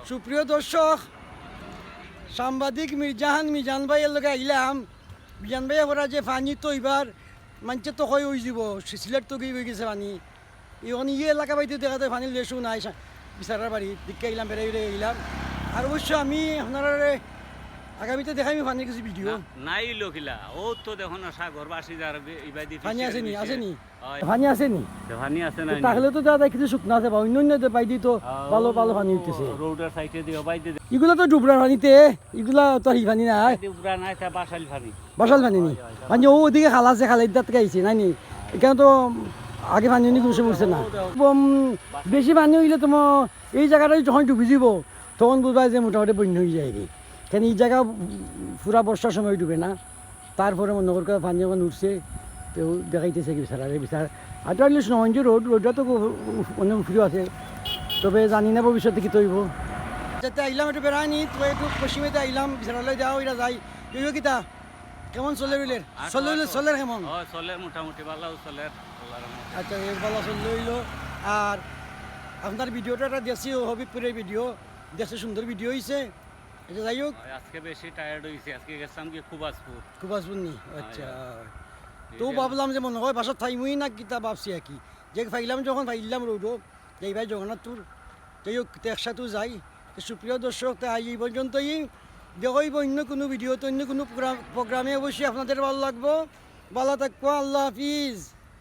সুপ্রিয় দর্শক, সাংবাদিক মিজান ভাইয়ের লগে আইলাম। মিজান ভাইয়া বলা যে পানি তো এবার মানছে তো হয় হয়ে যাব, সিলেট তো গিয়ে হয়ে গেছে পানি। এখন এলাকা বাড়িতে দেখা যায় পানির লেসু নাই, বিচারার বাড়ি দিকে আইলাম, বেড়াই বেড়ে আইলাম। আর অবশ্য আমি আপনার আগামীতে দেখাই পানির কিছু ভিডিও নাই লোকিলা ও তো দেখো না সাগর বাসি যার ইবাদি পানি আসেনি আসেনি হয়। পানি আসেনি পানি আছে না তাহলে তো দাদা কিছু শুকনা আছে বা অন্য অন্য বাইদি তো ভালো ভালো পানি উঠতেছে। রোডের সাইডে দিও বাইদে এগুলো তো ডুবরার পানিতে, এগুলা তো এই পানি নাই, উপরা নাই তা বাসাইল পানি বাসাল পানি নি। পানি ও ওদিকে খালা আছে, খালা ইদার থেকে আইছে নাই নি, এখানে তো আগে পানি অনেক কিছু পড়ছে না। বেশি পানি হইলে তোমার এই জায়গাটা যখন ডুবি যাব তখন বুঝবা যে মোটামুটি বন্য হয়ে যায়। কেন এই জায়গা পুরা বর্ষার সময় ডুবে না, তারপরে মনে কর পানি যখন উঠছে তো দেখাইতেছে কি বিচার আর তো নয় যে রোডটা তো অনেক উফরিও আছে, তবে জানি না ভবিষ্যতে কি তৈব। যাতে আইলাম একটু বেড়াইনি তো একটু পশ্চিমেতে আইলাম, বিচারালয় যাও এটা যাই। তুইও কিতা কেমন চলে রইলের চলের কেমন? চলের মোটামুটি ভালো চলের। আচ্ছা এই ভালো চলে রইল। আর আপনার ভিডিওটা একটা দেখছি হবিবপুরের ভিডিও, দেখছে সুন্দর ভিডিও হয়েছে। এটা যাই হোক, আজকে বেশি টায়ার্ড হয়েছি, আজকে গেছিলাম কি খুব আসবেন নি। আচ্ছা তো ভাবলাম যে মনে হয় বাসার থাইমই না কিতা ভাবছি আর কি, যে ফাইলাম যখন ফাইলাম রোডও যে ভাই জগন্নাথপুর, যাই হোক একসাথেও যাই। সুপ্রিয় দর্শক, তাই এই পর্যন্তই দেখইব। অন্য কোনো ভিডিওতে অন্য কোনো প্রোগ্রামে অবশ্যই আপনাদের ভালো লাগবো। ভালো থাকবো, আল্লাহ হাফিজ।